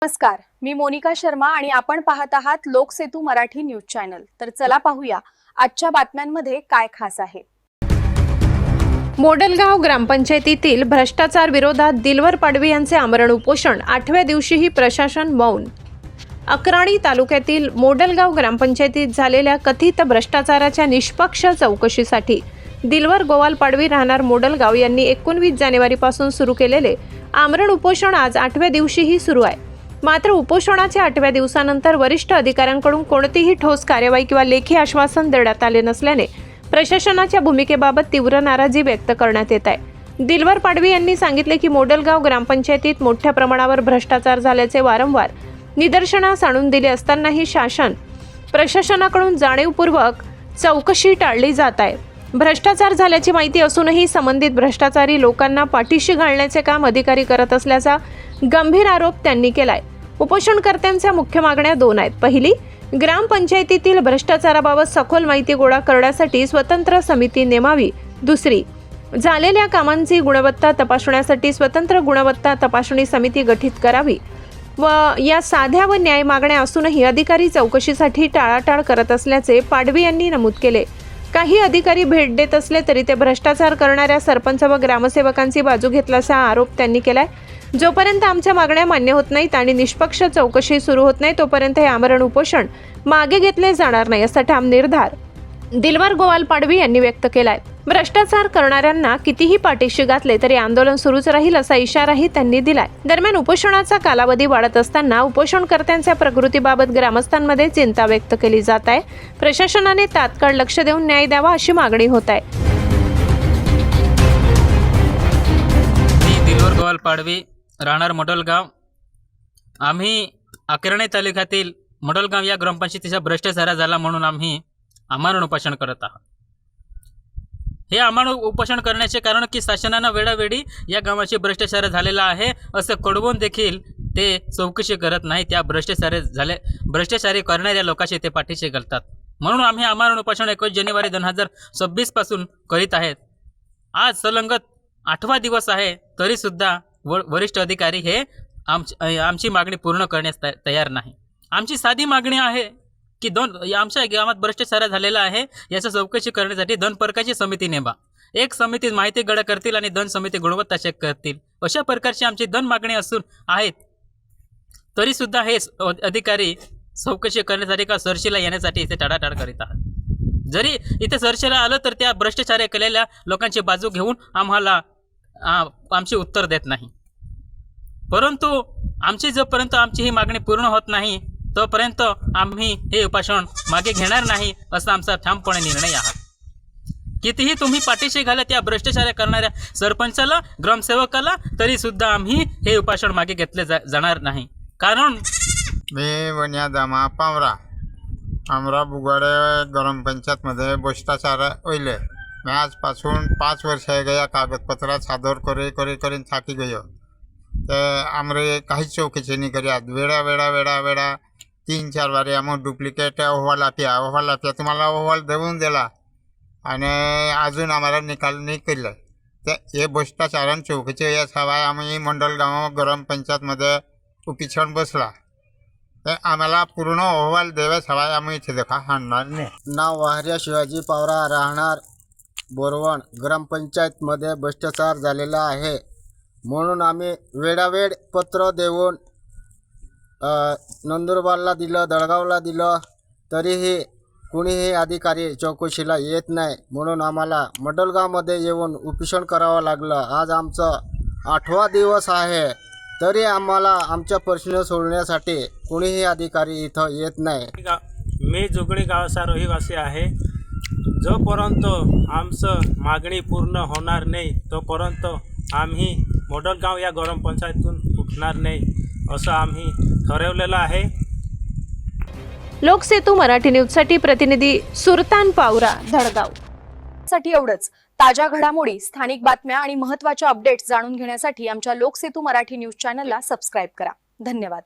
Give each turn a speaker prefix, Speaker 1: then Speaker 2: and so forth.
Speaker 1: नमस्कार, मी मोनिका शर्मा आणि आपण पाहत आहात लोकसेतू मराठी न्यूज चॅनल। तर चला पाहूया आजच्या बातम्यांमध्ये काय खास आहे।
Speaker 2: मोडलगाव ग्रामपंचायतीतील भ्रष्टाचार विरोधात दिलवर पाडवी यांचे आमरण उपोषण 8व्या दिवशीही प्रशासन मौन। अक्राणी तालुक्यातील मोडलगाव ग्रामपंचायतीत झालेल्या कथित भ्रष्टाचाराच्या निष्पक्ष चौकशीसाठी दिलवर गोवाल पाडवी राहणार मोडलगाव यांनी 19 जानेवारीपासून सुरू केलेले आमरण उपोषण आज 8व्या दिवशीही सुरू आहे। मात्र उपोषणाच्या 8व्या दिवसानंतर वरिष्ठ अधिकाऱ्यांकडून कोणतीही ठोस कार्यवाही किंवा लेखी आश्वासन देण्यात आले नसल्याने प्रशासनाच्या भूमिकेबाबत तीव्र नाराजी व्यक्त करण्यात येत आहे। दिलवर पाडवी यांनी सांगितले की मोडलगाव ग्रामपंचायतीत मोठ्या प्रमाणावर भ्रष्टाचार झाल्याचे वारंवार निदर्शनास आणून दिले असतानाही प्रशासनाकडून जाणीवपूर्वक चौकशी टाळली जात आहे। भ्रष्टाचार झाल्याची माहिती असूनही संबंधित भ्रष्टाचारी लोकांना पाठीशी घालण्याचे काम अधिकारी करत असल्याचा गंभीर आरोप त्यांनी केलाय। उपोषणकर्त्यांच्या मुख्य मागण्या 2 आहेत। पहिली, ग्रामपंचायतीतील भ्रष्टाचाराबाबत सखोल माहिती गोळा करण्यासाठी स्वतंत्र समिती नेमावी। दुसरी, झालेल्या कामांची गुणवत्ता तपासण्यासाठी स्वतंत्र गुणवत्ता तपासणी समिती गठीत करावी। व या साध्या व न्याय मागण्या असूनही अधिकारी चौकशीसाठी टाळाटाळ करत असल्याचे पाडवी यांनी नमूद केले। काही अधिकारी भेट देत असले तरी ते भ्रष्टाचार करणाऱ्या सरपंच व ग्रामसेवकांची बाजू घेतल्याचा आरोप त्यांनी केलाय। जोपर्यंत आमच्या मागण्या मान्य होत नाहीत आणि निष्पक्ष चौकशी सुरू होत नाही तोपर्यंत हे आमरण उपोषण मागे घेतले जाणार नाही असा ठाम निर्धार दिलवर गोवाल पाडवी यांनी व्यक्त केलाय। भ्रष्टाचार करणाऱ्यांना कितीही पाठीशी घातले तरी आंदोलन सुरूच राहील असा इशाराही त्यांनी दिलाय। दरम्यान उपोषणाचा कालावधी वाढत असताना उपोषणकर्त्यांच्या प्रकृतीबाबत ग्रामस्थांमध्ये चिंता व्यक्त केली जात आहे। प्रशासनाने तात्काळ लक्ष देऊन न्याय द्यावा अशी मागणी होत आहे।
Speaker 3: दिलवर गोवाल पाडवी राहणार मोडलगाव। आम्ही अक्राणी तालुक्यातील मोडलगाव या ग्रामपंचायतीचा भ्रष्टाचार झाला म्हणून आम्ही आमरण उपोषण करत आहोत। हे आमरण उपोषण करण्याचे कारण की शासनानं वेळोवेळी या गावाचे भ्रष्टाचार झालेला आहे असं कळवून देखील ते चौकशी करत नाही। त्या भ्रष्टाचारी करणाऱ्या लोकांचे ते पाठीशी घालतात। म्हणून आम्ही आमरण उपोषण 21 जानेवारी 2026 पासून करीत आहेत। आज सलंगत 8वा दिवस आहे तरी सुद्धा वरिष्ठ अधिकारी हे आमची मागणी पूर्ण करण्यास तयार नाही। आमची साधी मागणी आहे की आमच्या गावात भ्रष्टाचार झालेला आहे याची चौकशी करण्यासाठी 2 प्रकारची समिती नेमा। एक समिती माहिती गोळा करतील आणि 2 समिती गुणवत्ता चेक करतील। अशा प्रकारची आमची 2 मागणी असून आहेत तरी सुद्धा हे अधिकारी चौकशी करण्यासाठी का सरशीला येण्यासाठी इथे टाळाटाळ करीत आहात। जरी इथे सरशीला आलं तर त्या भ्रष्टाचार केलेल्या लोकांची बाजू घेऊन आम्हाला आमचे उत्तर देत नाही। परंतु जोपर्यंत आमची ही मागणी पूर्ण होत नाही तोपर्यंत आम्ही हे उपोषण मागे घेणार नाही असा आमचा ठामपणे निर्णय आहे। कितीही तुम्ही पाठीशी घाला त्या भ्रष्टाचार करणाऱ्या सरपंचाला ग्रामसेवकाला तरी सुद्धा आम्ही हे उपोषण मागे घेतले जाणार नाही। कारण
Speaker 4: मी वन्या दामा पामरा आमरा बुगाडे ग्रामपंचायतमध्ये भ्रष्टाचार होईल। मैं आजपासून 5 वर्ष गया कागदपत्र सादर करी थाकी गयो आमरे काही चौकशी नहीं करी। वेड़ा 3-4 बारी आम डुप्लिकेट अहवाल आप्या तुम्हाला अहवाल देऊन दिला आणि अजून आम्हाला निकाल नहीं केला। हे भ्रष्टाचारान चौकशी याशिवाय आम्ही मोडलगाव ग्रामपंचायतमध्ये उपोषण बसला आम्हाला पूर्ण अहवाल देवाशिवाय आम्ही इथे देखा हाणणार नाही।
Speaker 5: नाव वाहर्या शिवाजी पावरा राहणार बोरवण ग्रामपंचायतमध्ये भ्रष्टाचार झालेला आहे म्हणून आम्ही वेळोवेळ पत्र देऊन नंदुरबारला दिलं, दळगावला दिलं तरीही कुणीही अधिकारी चौकशीला येत नाही। म्हणून आम्हाला मोडलगावमध्ये येऊन उपोषण करावं लागलं। आज आमचा 8वा दिवस आहे तरी आम्हाला आमच्या प्रश्न सोडवण्यासाठी कुणीही अधिकारी इथं येत नाही।
Speaker 6: मी जुगणी गावचा रहिवासी आहे। जोपर्यंत आमचं मागणी पूर्ण होणार नाही तोपर्यंत आम्ही मोडलगाव या ग्रामपंचायतीतून उठणार नाही असं आम्ही ठरवलेलं आहे।
Speaker 2: लोकसेतू मराठी न्यूजसाठी प्रतिनिधी सुरतान पावरा, धडगाव।
Speaker 1: साठी एवढंच। ताज्या घडामोडी, स्थानिक बातम्या आणि महत्त्वाच्या अपडेट्स जाणून घेण्यासाठी आमच्या लोकसेतू मराठी न्यूज चॅनलला सबस्क्राइब करा। धन्यवाद।